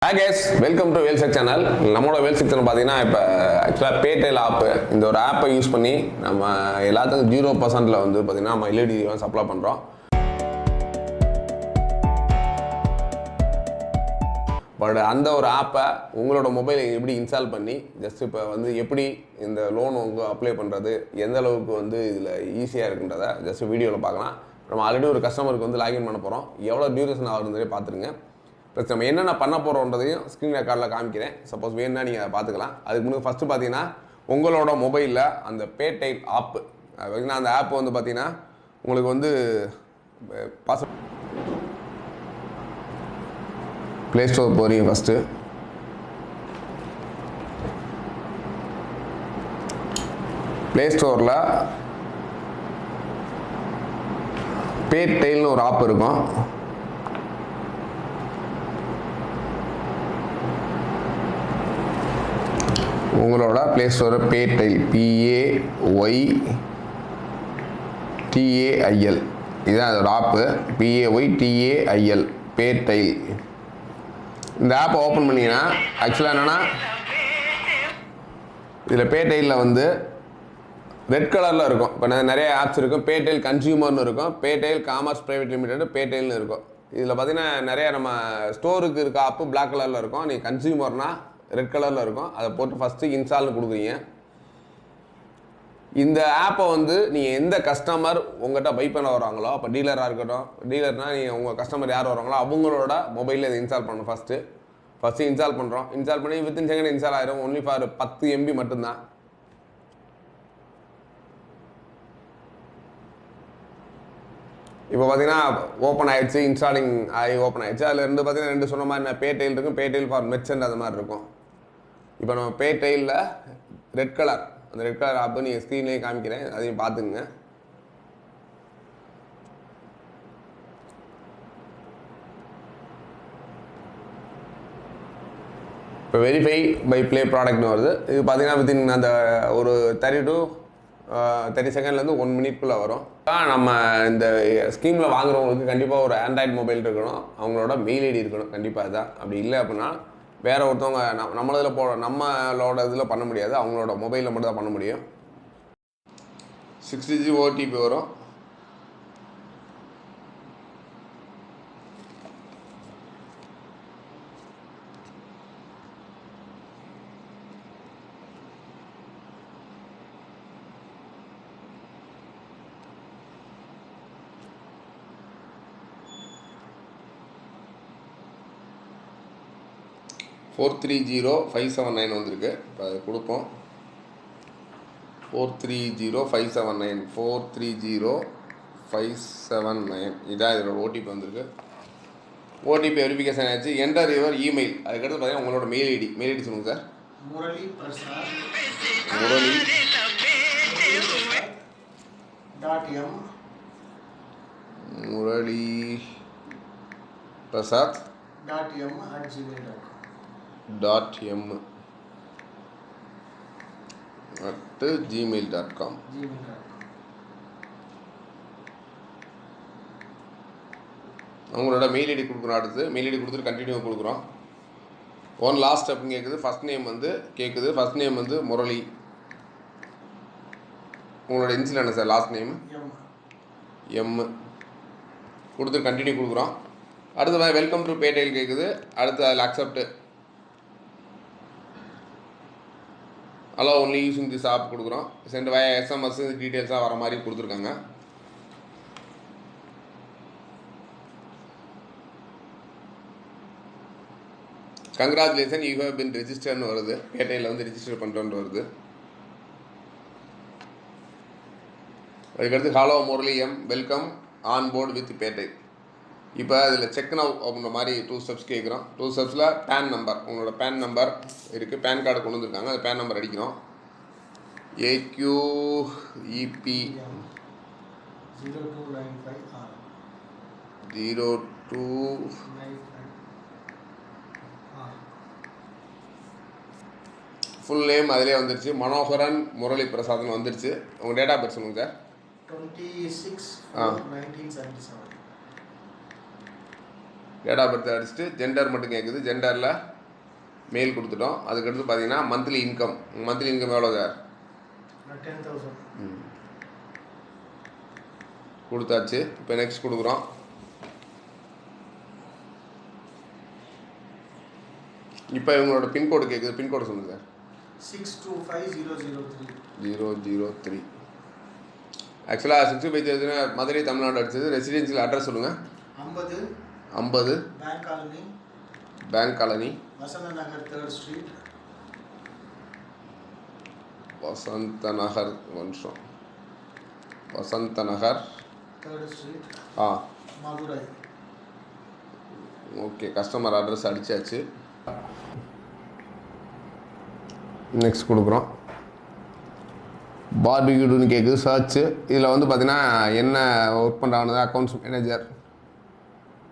Hi guys, welcome to Wellsec channel. நம்மளோட Wellsec channel பார்த்தீங்கன்னா இப்போ ஆக்சுவலாக பேடெயில் ஆப் இந்த ஒரு ஆப்பை யூஸ் பண்ணி நம்ம எல்லாத்துக்கும் 0%ல வந்து பார்த்தீங்கன்னா நம்ம எல்இடி சப்ளை பண்ணுறோம். பட் அந்த ஒரு ஆப்பை உங்களோட மொபைலை எப்படி இன்ஸ்டால் பண்ணி ஜஸ்ட் இப்போ வந்து எப்படி இந்த லோன் உங்களுக்கு அப்ளை பண்ணுறது எந்த அளவுக்கு வந்து இதில் ஈஸியாக இருக்குன்றதை ஜஸ்ட் வீடியோவில் பார்க்கலாம். நம்ம ஆல்ரெடி ஒரு கஸ்டமருக்கு வந்து லாகின் பண்ண போகிறோம். எவ்வளோ டியூரேஷன் ஆகுதுன்றதே பார்த்துருங்க. ப்ளஸ் நம்ம என்னென்ன பண்ண போகிறோன்றதையும் ஸ்க்ரீன் ரெக்கார்டில் காமிக்கிறேன். சப்போஸ் வேணுன்னா நீங்கள் அதை பார்த்துக்கலாம். அதுக்கு முன்னாடி ஃபஸ்ட்டு பார்த்தீங்கன்னா உங்களோட மொபைலில் அந்த பேடெயில் ஆப்பு பார்த்தீங்கன்னா அந்த ஆப் வந்து பார்த்தீங்கன்னா உங்களுக்கு வந்து ப்ளே ஸ்டோர் போகிறீங்க. ஃபஸ்ட்டு ப்ளே ஸ்டோரில் பேடெயில்னு ஒரு ஆப் இருக்கும். உங்களோட ப்ளே ஸ்டோர் பேடெயில் PAYTAIL இதுதான் அதோட ஆப்பு. PAYTAIL பேடெயில். இந்த ஆப்பை ஓப்பன் பண்ணிங்கன்னா ஆக்சுவலாக என்னென்னா இதில் பேடெயிலில் வந்து ரெட் கலரில் இருக்கும். இப்போ நிறைய ஆப்ஸ் இருக்கும். பேடெயில் கன்சியூமர்னு இருக்கும், பேடெயில் காமர்ஸ் ப்ரைவேட் லிமிடெட், பேடெயில்னு இருக்கும். இதில் பார்த்தீங்கன்னா நிறைய நம்ம ஸ்டோருக்கு இருக்க ஆப்பு பிளாக் கலரில் இருக்கும். நீங்கள் கன்சியூமர்னால் ரெட் கலரில் இருக்கும். அதை போட்டு ஃபஸ்ட்டு இன்ஸ்டால்னு கொடுக்குறீங்க. இந்த ஆப்பை வந்து நீங்கள் எந்த கஸ்டமர் உங்கள்கிட்ட பை பண்ண வராங்களோ, அப்போ டீலராக இருக்கட்டும், டீலர்னால் நீங்கள் உங்கள் கஸ்டமர் யார் வராங்களோ அவங்களோட மொபைலில் இதை இன்ஸ்டால் பண்ணணும். ஃபஸ்ட்டு இன்ஸ்டால் பண்ணுறோம். இன்ஸ்டால் பண்ணி வித்தின் செகண்ட் இன்ஸ்டால் ஆயிரும். ஒன்லி ஃபார் 10 MB மட்டும்தான். இப்போ பார்த்தீங்கன்னா ஓப்பன் ஆகிடுச்சு, இன்ஸ்டாலிங் ஆகி ஓப்பன் ஆகிடுச்சு. அதில் இருந்து பார்த்தீங்கன்னா ரெண்டு சொன்ன மாதிரி நான் பேடெயில் இருக்கும், பேடெயில் ஃபார் மெர்ச்சன்ட் அது மாதிரி இருக்கும். இப்போ நம்ம பேடெயிலில் ரெட் கலர் அந்த ரெட் கலர் ஆப்பு நீங்கள் ஸ்க்ரீன்லேயே காமிக்கிறேன், அதையும் பார்த்துக்குங்க. இப்போ வெரிஃபை பை ப்ளே ப்ராடக்ட்னு வருது. இது பார்த்தீங்கன்னா வித்தின் அந்த ஒரு 30 செகண்ட்லேருந்து 1 மினிட்குள்ளே வரும். நம்ம இந்த ஸ்கீமில் வாங்குறவங்களுக்கு கண்டிப்பாக ஒரு ஆண்ட்ராய்டு மொபைல் இருக்கணும், அவங்களோட மெயில் ஐடி இருக்கணும். கண்டிப்பாக அதுதான். அப்படி இல்லை அப்படின்னா வேறு ஒருத்தவங்க நம்மளோட இதில் பண்ண முடியாது, அவங்களோட மொபைலில் மட்டும் தான் பண்ண முடியும். 6 digit OTP வரும். $430,579 வந்திருக்கு. இப்போ அதை கொடுப்போம். 430,579 430,579 இதான் இதோட ஓடிபி வந்திருக்கு. ஓடிபி வெரிஃபிகேஷன் ஆயிடுச்சு. Enter your email. அதுக்கடுத்து பார்த்தீங்கன்னா உங்களோட மெயில் ஐடி சொல்லுங்கள் சார். முரளி பிரசாத் .m@gmail.com. அவங்களோட மெயில் ஐடி கொடுக்குறோம். அடுத்து மெயில் ஐடி கொடுத்துட்டு கண்டினியூ கொடுக்குறோம். ஒன் லாஸ்ட் ஸ்டெப்னு கேட்குது. ஃபஸ்ட் நேம் வந்து முரளி. உங்களோட இன்சில் என்ன சார்? லாஸ்ட் நேம் M கொடுத்துட்டு கண்டினியூ கொடுக்குறோம். அடுத்து வெல்கம் டு பேடெயில் கேட்குது. அடுத்து அதில் accept allow only using this app கொடுக்குறோம். சென்ட் வய SMS டீட்டெயில்ஸாக வர மாதிரி கொடுத்துருக்காங்க. கங்க்ராச்சுலேஷன் யூ ஹேவ் பின் ரெஜிஸ்டர்னு வருது. பேடெயிலில் வந்து ரெஜிஸ்டர் பண்ணுறோன்னு வருது. அதுக்கடுத்து hello Murali M welcome on board with Paytail. இப்போ அதில் செக் நவ் அப்படின்ற மாதிரி 2 steps கேட்குறோம். 2 stepஸில் பேன் நம்பர், உங்களோட பேன் நம்பர் இருக்குது. பேன் கார்டு கொண்டு வந்துருக்காங்க. அந்த பேன் நம்பர் அடிக்கிறோம். AQEP 0295 ஃபுல் நேம் அதிலே வந்துருச்சு. மனோகரன் முரளி பிரசாத்னு வந்துருச்சு. உங்கள் டேட் ஆஃப் பர்த் சொல்லுங்கள் சார். 26/4/1977. டேட் ஆஃப் பர்த் அடிச்சுட்டு ஜெண்டர் மட்டும் கேட்குது. ஜெண்டரில் மெயில் கொடுத்துட்டோம். அதுக்கடுத்து பார்த்தீங்கன்னா மந்த்லி இன்கம் எவ்வளோ சார்? 10,000 கொடுத்தாச்சு. இப்போ நெக்ஸ்ட் கொடுக்குறோம். இப்போ இவங்களோட பின்கோடு கேட்குது. பின்கோடு சொல்லுங்கள் சார். 625003. ஆக்சுவலாக 65 மதுரை தமிழ்நாடு அடிச்சது. ரெசிடென்சியல் அட்ரஸ் சொல்லுங்கள். 50 பேங்க் காலனி வசந்த Nagar 3rd Street. Vasantha Nagar 3rd Street Madurai. Okay, customer address அடித்தாச்சு. நெக்ஸ்ட் கொடுக்குறோம். பார்பிக்யூடுன்னு கேட்குது. சர்ச்சு. இதில் வந்து பார்த்தீங்கன்னா என்ன ஒர்க் பண்ணுறாங்க, அக்கௌண்ட்ஸ் மேனேஜர்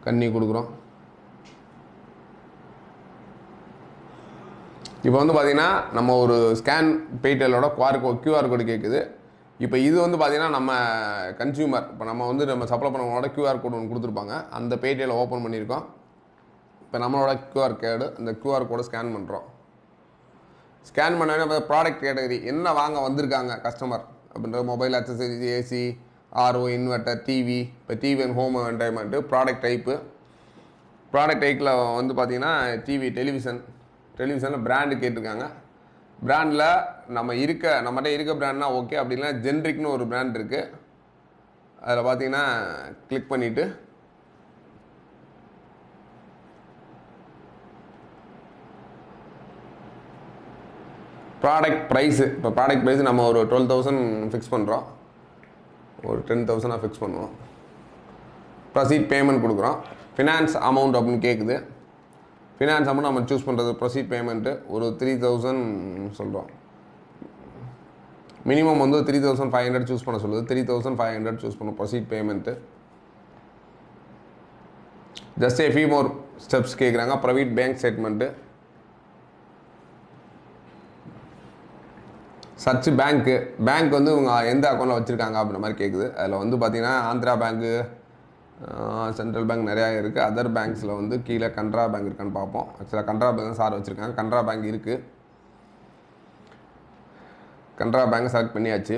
கன்னி கொடுக்குறோம். இப்போ வந்து பார்த்திங்கன்னா நம்ம ஒரு ஸ்கேன் பேடிஎல்லோட கியூஆர் கோடு கேட்குது. இப்போ இது வந்து பார்த்திங்கன்னா நம்ம கன்சியூமர், இப்போ நம்ம சப்ளை பண்ணவங்களோட கியூஆர் கோடு ஒன்று கொடுத்துருப்பாங்க. அந்த பேடிஎல்லை ஓப்பன் பண்ணியிருக்கோம். இப்போ நம்மளோட அந்த கியூஆர் கோடை ஸ்கேன் பண்ணுறோம். ஸ்கேன் பண்ணோடனே இப்போ ப்ராடக்ட் கேட்டகரி என்ன வாங்க வந்திருக்காங்க கஸ்டமர் அப்படின்ற mobile accessories, AC, RO, inverter, TV. இப்போ TV and home entertainment. Product டைப்பில் வந்து பார்த்திங்கன்னா டிவி, டெலிவிஷனில் பிராண்டு கேட்டிருக்காங்க. பிராண்டில் நம்மகிட்ட இருக்க பிராண்ட்னா ஓகே. அப்படி இல்லைனா ஜென்ரிக்னு ஒரு பிராண்ட் இருக்குது. அதில் பார்த்தீங்கன்னா கிளிக் பண்ணிவிட்டு ப்ராடக்ட் ப்ரைஸு நம்ம ஒரு 12,000 ஃபிக்ஸ் பண்ணுறோம். ஒரு 10,000 ஃபிக்ஸ் பண்ணுவோம். ப்ரொசீட் பேமெண்ட் கொடுக்குறோம். ஃபினான்ஸ் அமௌண்ட் அப்படின்னு கேட்குது. ஃபினான்ஸ் அமௌண்ட் நம்ம சூஸ் பண்ணுறது ப்ரொசீட் பேமெண்ட்டு ஒரு 3,000 சொல்கிறோம். மினிமம் வந்து 3,500 சூஸ் பண்ண சொல்லுது. 3,500 சூஸ் பண்ணும் proceed payment. Just a few more steps கேட்குறாங்க. Private bank statement. Search bank வந்து இவங்க எந்த அக்கௌண்ட்டில் வச்சுருக்காங்க அப்படின்ற மாதிரி கேட்குது. அதில் வந்து பார்த்திங்கன்னா ஆந்திரா பேங்க்கு, சென்ட்ரல் பேங்க் நிறையா இருக்குது. அதர் பேங்க்ஸில் வந்து கீழே கனரா பேங்க் இருக்கான்னு பார்ப்போம். ஆக்சுவலாக கனரா பேங்க் தான் சார் வச்சுருக்காங்க. கனரா பேங்க் இருக்குது. கனரா பேங்க் செலக்ட் பண்ணியாச்சு.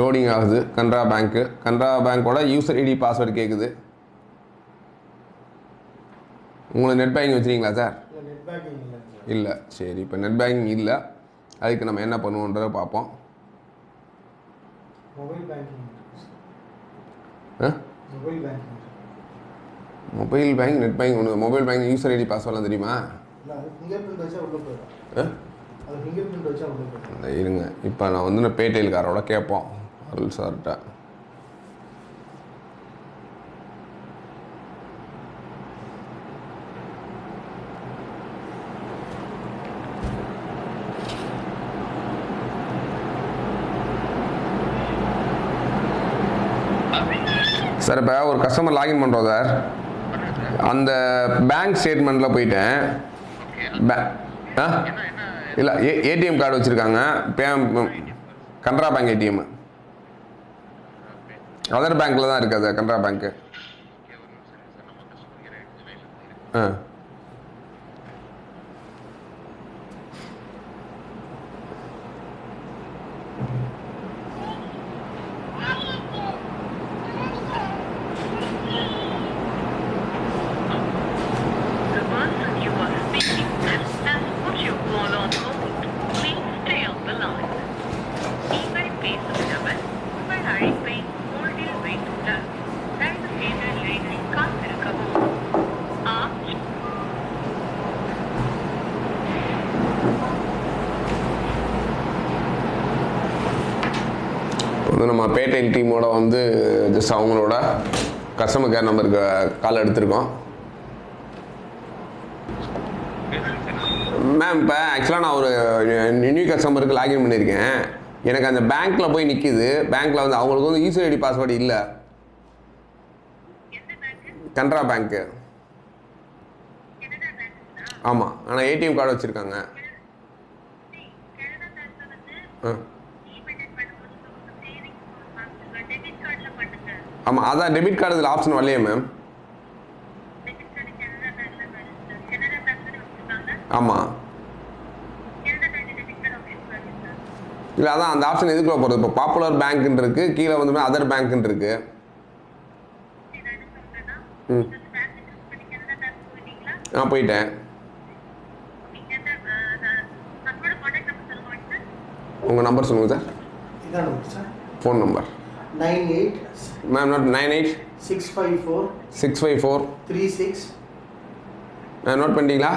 லோடிங் ஆகுது. கனரா பேங்க்கோட யூசர் ஐடி பாஸ்வேர்டு கேட்குது. உங்களுக்கு நெட் பேங்கிங் வச்சுருக்கீங்களா சார்? இல்லை. சரி, இப்போ நெட் பேங்கிங் இல்லை. அதுக்கு நம்ம என்ன பண்ணுவோன்றதை பார்ப்போம். மொபைல் பேங்கிங் நெட் பேங்கிங் ஒன்று. மொபைல் பேங்கிங் யூசர் ஐடி பாஸ்வேர்ட்லாம் தெரியுமா? இருங்க, இப்போ நான் வந்து பேடிஎல்காரோட கேட்போம் அருள் சார்கிட்ட. சார், இப்போ ஒரு கஸ்டமர் லாகின் பண்ணுறோம் சார். அந்த பேங்க் ஸ்டேட்மெண்ட்டில் போயிட்டேன். இல்லை, ஏடிஎம் கார்டு வச்சுருக்காங்க. Canara bank ATM. அதர் பேங்க்கில் தான் இருக்குது அது கனரா பேங்க்கு. நம்ம பேடிஎல் டீமோட வந்து ஜஸ்ட் அவங்களோட கஸ்டமர் கேர் நம்பருக்கு கால் எடுத்திருக்கோம். மேம், இப்போ ஆக்சுவலாக நான் ஒரு நியூ கஸ்டமருக்கு லாகின் பண்ணியிருக்கேன். எனக்கு அந்த பேங்க்கில் போய் நிற்கிது. பேங்க்கில் வந்து அவங்களுக்கு வந்து யூசர் ஐடி பாஸ்வேர்டு இல்லை. கனரா பேங்க்கு. ஆமாம், ஆனால் ஏடிஎம் கார்டு வச்சுருக்காங்க. ஆமாம், அதான் டெபிட் கார்டு இதில் ஆப்ஷன் வரலையே மேம். ஆமாம், இல்லை அதான் அந்த ஆப்ஷன் எதுக்குள்ள போகிறது? இப்போ பாப்புலர் பேங்க்னு இருக்குது, கீழே வந்து அதர் பேங்க்னு இருக்குது. ம், போயிட்டேன். உங்கள் நம்பர் சொல்லுங்கள் சார். இதான் number sir. Phone number 98 ma'am. Note 98 654 654 36. Note பண்ணிட்டீங்களா?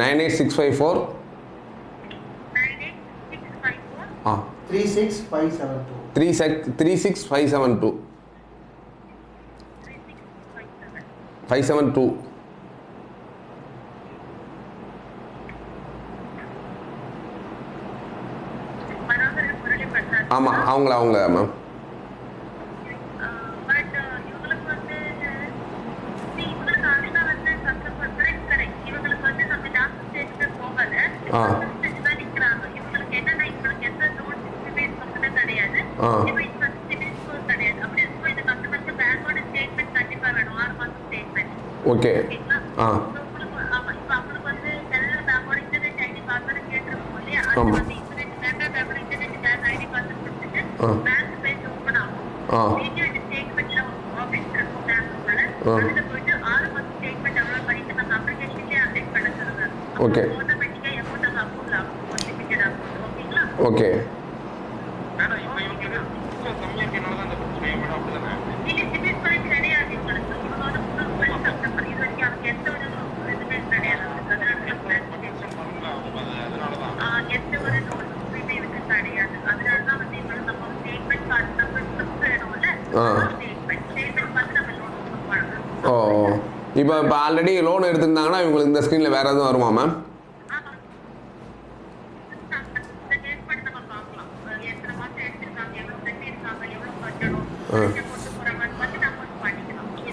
98654 36572. 36572 572. ஆமாம், அவங்களா மேம். ஆ ஆ ஓகே. ஆ ஆமாம். ஆ ஆ ஓகே ஓகே. ஆ ஓ, இப்போ ஆல்ரெடி லோன் எடுத்திருந்தாங்கன்னா இவங்களுக்கு இந்த ஸ்க்ரீனில் வேறு எதுவும் வருமா மேம்?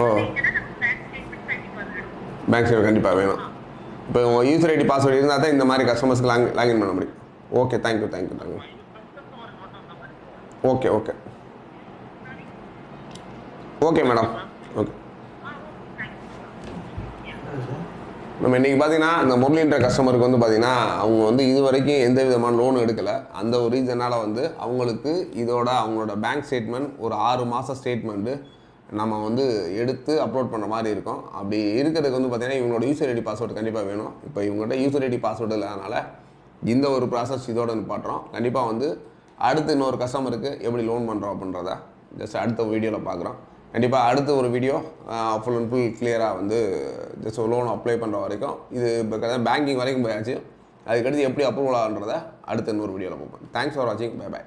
ஓ, பேங்க் ஸ்டேட்மெண்ட் கண்டிப்பாக வேணும். இப்போ உங்கள் யூசர் ஐடி பாஸ்வேர்டு இருந்தால் தான் இந்த மாதிரி கஸ்டமர்ஸ்க்கு லாகின் பண்ண முடியும். Okay, thank you. Okay okay okay madam. Okay நம்ம இன்றைக்கி பார்த்தீங்கன்னா இந்த முரளின்ற கஸ்டமருக்கு வந்து பார்த்தீங்கன்னா அவங்க வந்து இது வரைக்கும் எந்த விதமான லோன் எடுக்கலை. அந்த ஒரு ரீசனால் வந்து அவங்களுக்கு அவங்களோட பேங்க் ஸ்டேட்மெண்ட் ஒரு 6 மாத ஸ்டேட்மெண்ட்டு நம்ம வந்து எடுத்து அப்லோட் பண்ணுற மாதிரி இருக்கும். அப்படி இருக்கிறதுக்கு வந்து பார்த்தீங்கன்னா இவங்களோட யூசர் ஐடி பாஸ்வேர்டு கண்டிப்பாக வேணும். இப்போ இவங்கள்ட்ட யூசர் ஐடி பாஸ்வேர்டு இல்லாதனால இந்த ஒரு ப்ராசஸ் இதோட நிப்பாட்டுறோம். கண்டிப்பாக வந்து அடுத்து இன்னொரு கஸ்டமருக்கு எப்படி லோன் பண்ணுறோம் அப்படின்றத ஜஸ்ட் அடுத்த வீடியோவில் பார்க்குறோம். கண்டிப்பாக அடுத்த ஒரு வீடியோ ஃபுல் அண்ட் ஃபுல் கிளியராக வந்து ஜஸ்ட் லோன் அப்ளை பண்ணுற வரைக்கும் இது இப்போ பேங்கிங் வரைக்கும் போயாச்சு. அதுக்கடுத்து எப்படி அப்ரூவல் ஆகுன்றதை அடுத்த இன்னொரு வீடியோவில் பார்ப்போம். தேங்க்ஸ் ஃபார் வாட்சிங். பை.